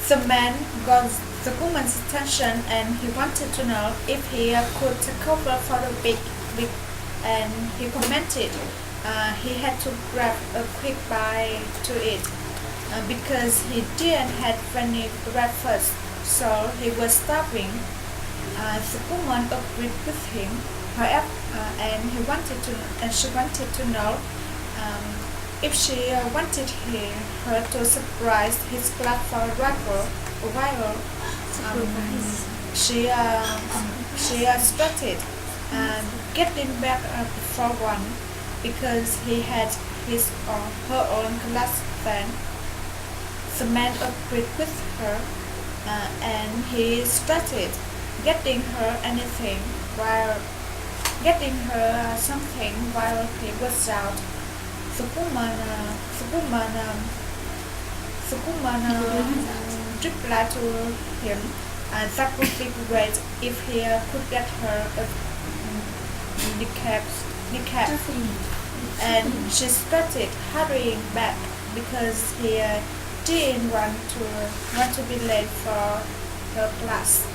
The man got the woman's attention and he wanted to know if he could take over for a big, and he commented he had to grab a quick bite to it because he didn't have any breakfast, so he was starving. The woman agreed with him, however, and she wanted to know um, if she wanted her to surprise his platform rival. Um, she uh, she started getting back before one because he had his or her own class then. The man agreed with her, and he started getting her anything while getting her something while he was out. The woman, uh, the woman, um, the woman replied to him that would be great if he could get her a decaf, and she started hurrying back because he didn't want to be late for her class.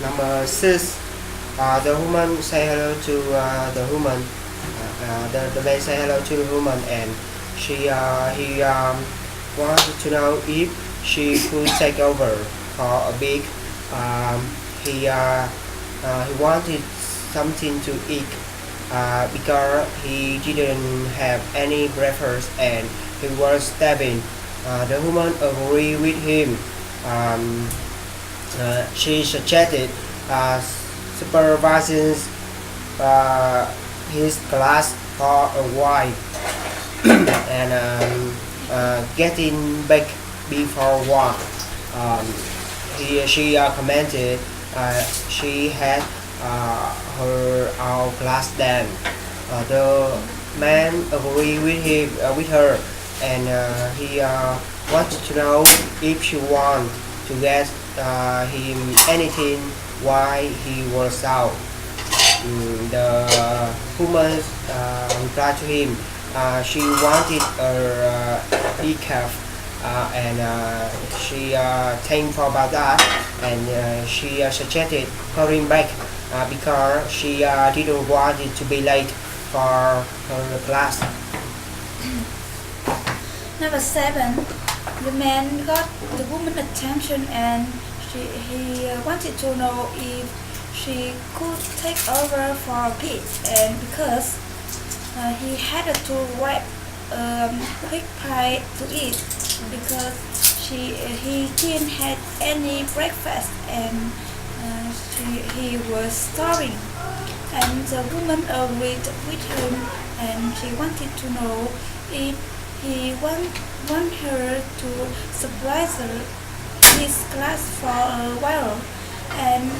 Number 6. The woman say hello to the woman. The man say hello to the woman, and he wanted to know if she could take over for a bit. Um, he wanted something to eat because he didn't have any breakfast and he was starving. The woman agreed with him. Um, she suggested supervising his class for a while and getting back before one. Um, she commented she had her our class then. The man agreed with her, and he wanted to know if she wanted to get him anything while he was out. The woman replied to him. She wanted a decaf, and she thanked for about that, and she suggested hurrying back because she didn't want it to be late for her class. Number 7. The man got the woman's attention and he wanted to know if she could take over for a bit, and because he had to grab quick pie to eat because he didn't have any breakfast, and he was starving. And the woman agreed with him, and she wanted to know if he want her to surprise his class for a while, and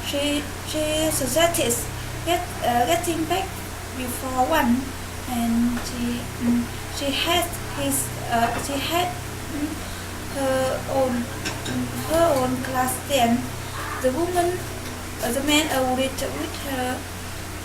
she suggested getting back before one, and she had her own class then. The man agreed with her,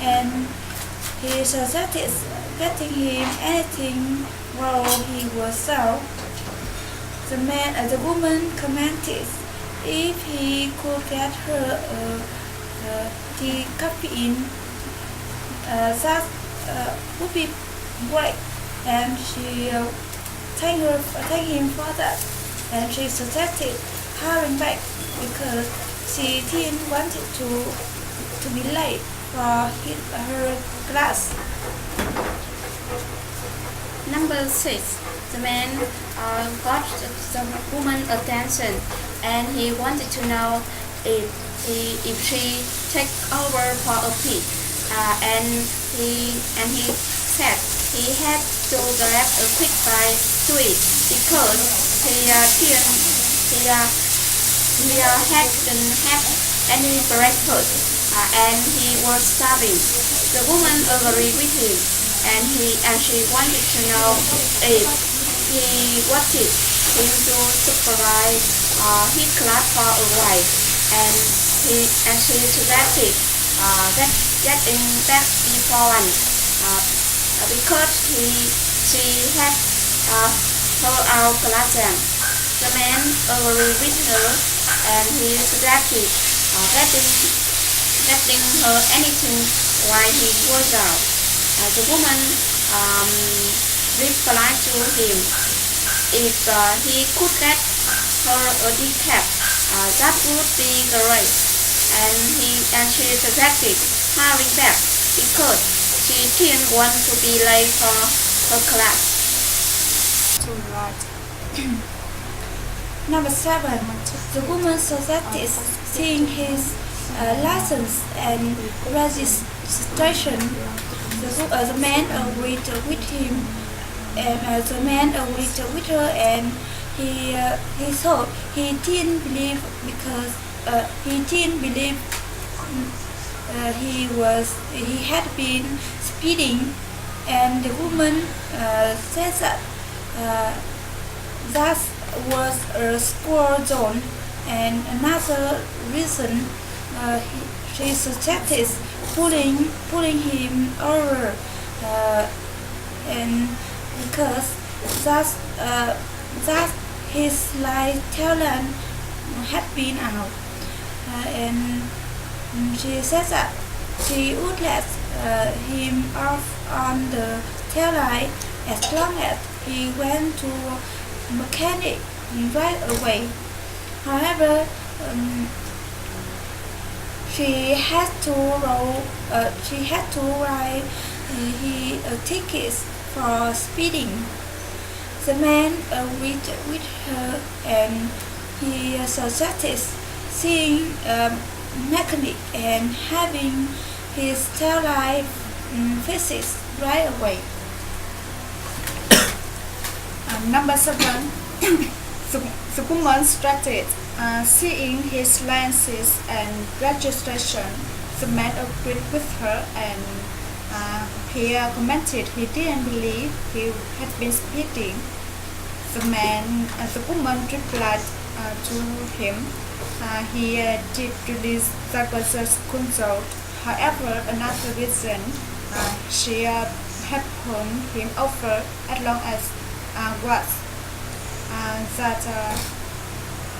and he suggested getting him anything while he was out. The woman commented if he could get her the caffeine, that would be great, and she thanked him for that, and she suggested hurrying back because she didn't want it to be late for her class. Number 6. The man got the woman's attention, and he wanted to know if she take over for a pig, and he said he had to grab a quick bite to it because hadn't had any breakfast, and he was starving. The woman agreed with him, and she wanted to know if he wanted him to supervise his class for a while, and she suggested getting back before one because she had her our classroom. The man agreed with her and he suggested getting her anything while he was out. The woman replied to him if he could get her a decaf, that would be great. And she suggested hurrying back because she didn't want to be late for her class. Number 7. The woman suggested seeing his license and registration. The man agreed with him, and the man agreed with her, and he thought he didn't believe because he had been speeding, and the woman said that that was a school zone, and another reason she suggested pulling him over, and because that his light talent had been out, and she said that she would let him off on the tail light as long as he went to mechanic right away. However, she had to write tickets for speeding. The man agreed with her, and he suggested seeing a mechanic and having his tail light fixed right away. Number 7. The woman started seeing his licenses and registration. The man agreed with her, and he commented he didn't believe he had been speeding. The woman replied to him he did release that was a school zone. However, another reason she had pulled him over as long as was that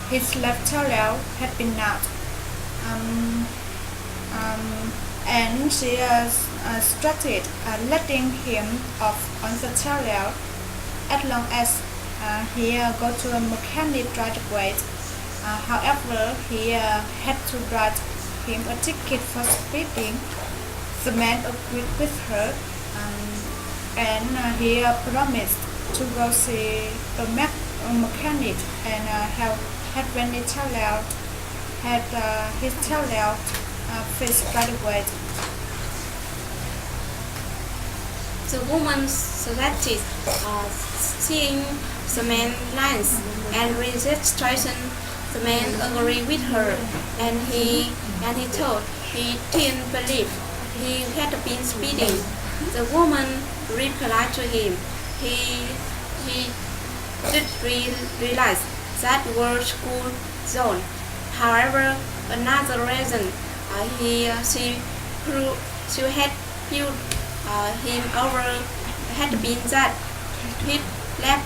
his left tail had been out, and she started letting him off on the tail as long as he go to a mechanic right away. However, he had to write him a ticket for speeding. The man agreed with her, and he promised to go see a mechanic and had when his tail fixed right away. The woman suggested seeing the man's license and registration. The man agreed with her, and he thought he didn't believe he had been speeding. The woman replied to him he did realize that was school zone. However, another reason she had pulled him over had been that his left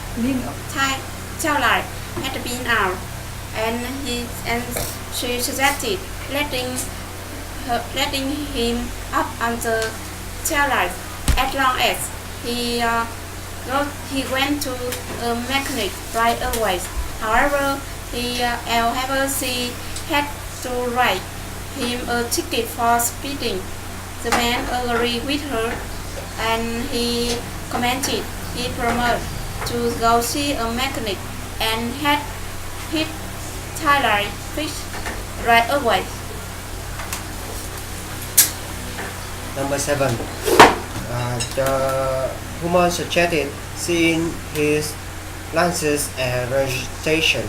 tail light had been out, and she suggested letting him up on the tail light as long as he went to a mechanic right away. However, she had to write him a ticket for speeding. The man agreed with her, and he commented he promised to go see a mechanic and had his tail light fixed right away. Number 7. The woman suggested seeing his license and registration.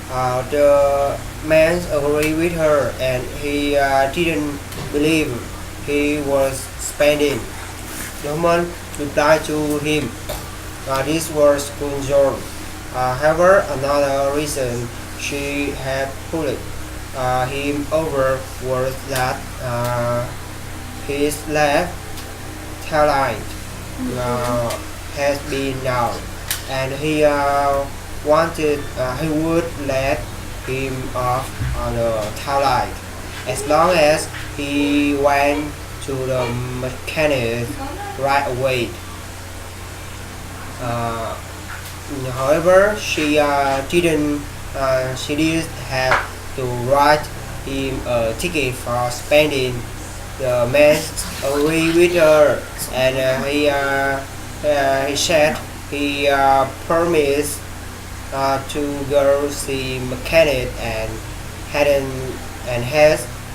The man agreed with her, and he didn't believe he was speeding. The woman replied to him this was school zone. However, another reason she had pulled him over was that his left tail light has been out, and he would let him off on the taillight as long as he went to the mechanic right away. However, she didn't have to write him a ticket for spending. The man agreed with her, and he said he promised to go see mechanic and had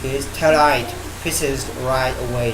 his taillight fixed right away.